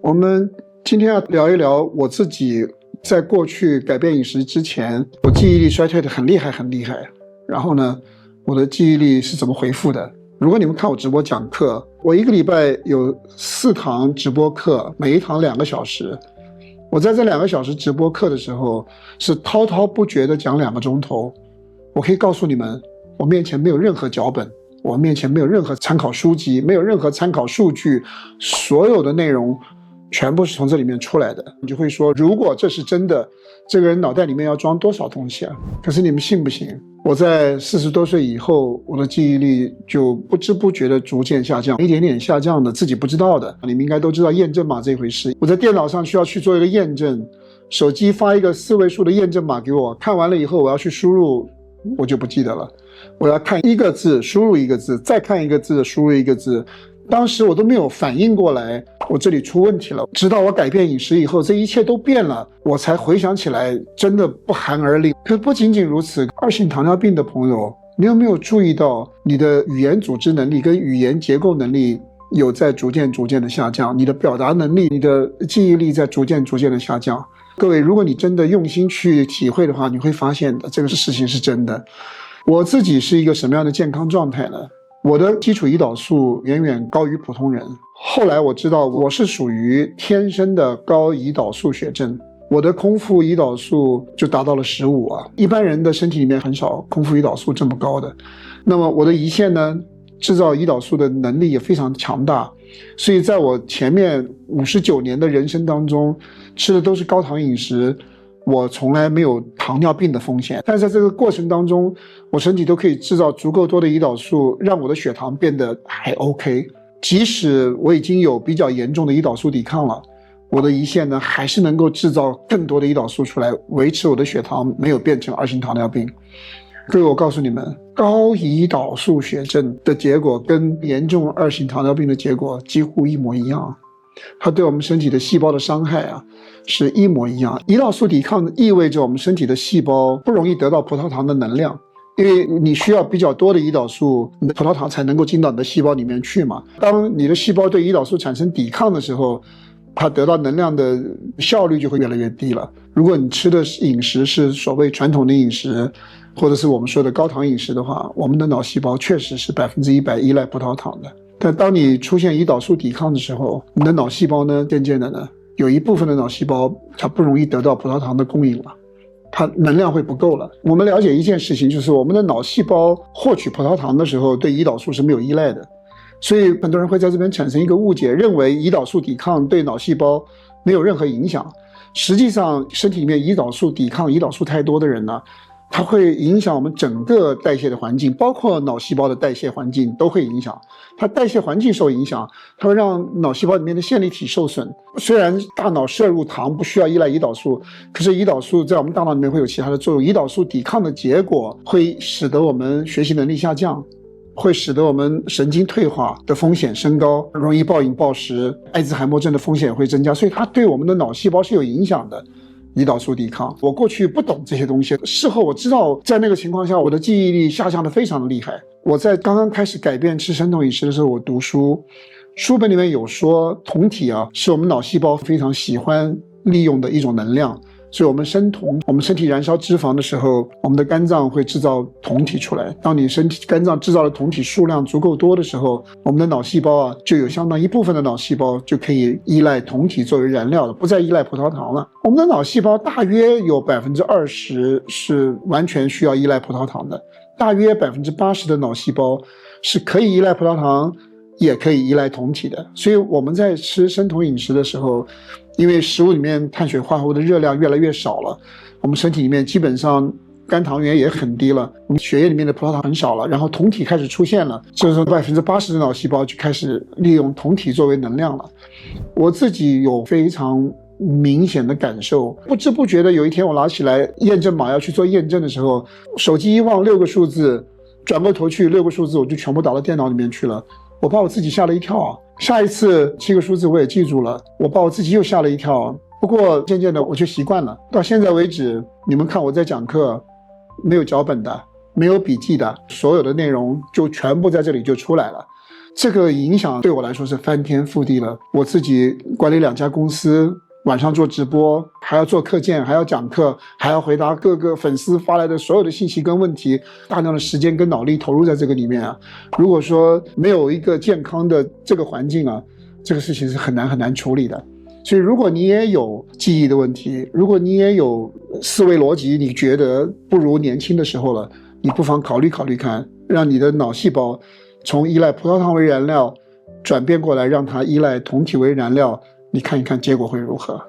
我们今天要聊一聊我自己在过去改变饮食之前，我记忆力衰退的很厉害很厉害，然后呢，我的记忆力是怎么恢复的。如果你们看我直播讲课，我一个礼拜有4堂直播课，每一堂2个小时。我在这2个小时直播课的时候，是滔滔不绝的讲2个钟头。我可以告诉你们，我面前没有任何脚本，我面前没有任何参考书籍，没有任何参考数据，所有的内容全部是从这里面出来的。你就会说，如果这是真的，这个人脑袋里面要装多少东西啊？可是你们信不信？我在40多岁以后，我的记忆力就不知不觉的逐渐下降，一点点下降的，自己不知道的。你们应该都知道验证码这回事。我在电脑上需要去做一个验证，手机发一个4位数的验证码给我，看完了以后我要去输入，我就不记得了。我要看1个字，输入1个字，再看1个字，输入1个字。当时我都没有反应过来，我这里出问题了。直到我改变饮食以后，这一切都变了，我才回想起来，真的不寒而栗。可不仅仅如此，2型糖尿病的朋友，你有没有注意到你的语言组织能力跟语言结构能力有在逐渐的下降，你的表达能力，你的记忆力在逐渐的下降。各位，如果你真的用心去体会的话，你会发现的，这个事情是真的。我自己是一个什么样的健康状态呢？我的基础胰岛素远远高于普通人。后来我知道我是属于天生的高胰岛素血症，我的空腹胰岛素就达到了15啊，一般人的身体里面很少空腹胰岛素这么高的。那么我的胰腺呢，制造胰岛素的能力也非常强大，所以在我前面59年的人生当中，吃的都是高糖饮食，我从来没有糖尿病的风险。但是在这个过程当中，我身体都可以制造足够多的胰岛素，让我的血糖变得还 OK。即使我已经有比较严重的胰岛素抵抗了，我的胰腺呢还是能够制造更多的胰岛素出来，维持我的血糖没有变成2型糖尿病。各位，我告诉你们，高胰岛素血症的结果跟严重2型糖尿病的结果几乎一模一样。它对我们身体的细胞的伤害啊，是一模一样。胰岛素抵抗意味着我们身体的细胞不容易得到葡萄糖的能量，因为你需要比较多的胰岛素，你的葡萄糖才能够进到你的细胞里面去嘛。当你的细胞对胰岛素产生抵抗的时候，它得到能量的效率就会越来越低了。如果你吃的饮食是所谓传统的饮食，或者是我们说的高糖饮食的话，我们的脑细胞确实是100%依赖葡萄糖的。但当你出现胰岛素抵抗的时候，你的脑细胞呢，渐渐的呢，有一部分的脑细胞它不容易得到葡萄糖的供应了，它能量会不够了。我们了解一件事情，就是我们的脑细胞获取葡萄糖的时候，对胰岛素是没有依赖的。所以很多人会在这边产生一个误解，认为胰岛素抵抗对脑细胞没有任何影响。实际上，身体里面胰岛素抵抗胰岛素太多的人呢，它会影响我们整个代谢的环境，包括脑细胞的代谢环境都会影响。它代谢环境受影响，它会让脑细胞里面的线粒体受损。虽然大脑摄入糖不需要依赖胰岛素，可是胰岛素在我们大脑里面会有其他的作用。胰岛素抵抗的结果会使得我们学习能力下降，会使得我们神经退化的风险升高，容易暴饮暴食，艾滋海默症的风险会增加。所以它对我们的脑细胞是有影响的。胰岛素抵抗，我过去不懂这些东西，事后我知道，在那个情况下，我的记忆力下降的非常的厉害。我在刚刚开始改变吃生酮饮食的时候，我读书本里面有说，酮体啊是我们脑细胞非常喜欢利用的一种能量，所以我们生酮，我们身体燃烧脂肪的时候，我们的肝脏会制造酮体出来。当你肝脏制造的酮体数量足够多的时候，我们的脑细胞啊，就有相当一部分的脑细胞就可以依赖酮体作为燃料了，不再依赖葡萄糖了。我们的脑细胞大约有20%是完全需要依赖葡萄糖的，大约80%的脑细胞是可以依赖葡萄糖，也可以依赖酮体的。所以我们在吃生酮饮食的时候，因为食物里面碳水化合物的热量越来越少了，我们身体里面基本上肝糖原也很低了，我们血液里面的葡萄糖很少了，然后酮体开始出现了，就是说80%的脑细胞就开始利用酮体作为能量了。我自己有非常明显的感受，不知不觉的有一天我拿起来验证码要去做验证的时候，手机一望6个数字，转过头去6个数字我就全部打到电脑里面去了，我把我自己吓了一跳啊。下一次7个数字我也记住了，我把我自己又吓了一跳。不过渐渐的我就习惯了，到现在为止，你们看我在讲课，没有脚本的，没有笔记的，所有的内容就全部在这里就出来了。这个影响对我来说是翻天覆地了。我自己管理2家公司，晚上做直播，还要做课件，还要讲课，还要回答各个粉丝发来的所有的信息跟问题，大量的时间跟脑力投入在这个里面啊。如果说没有一个健康的这个环境啊，这个事情是很难处理的。所以如果你也有记忆的问题，如果你也有思维逻辑你觉得不如年轻的时候了，你不妨考虑看，让你的脑细胞从依赖葡萄糖为燃料转变过来，让它依赖酮体为燃料，你看一看结果会如何。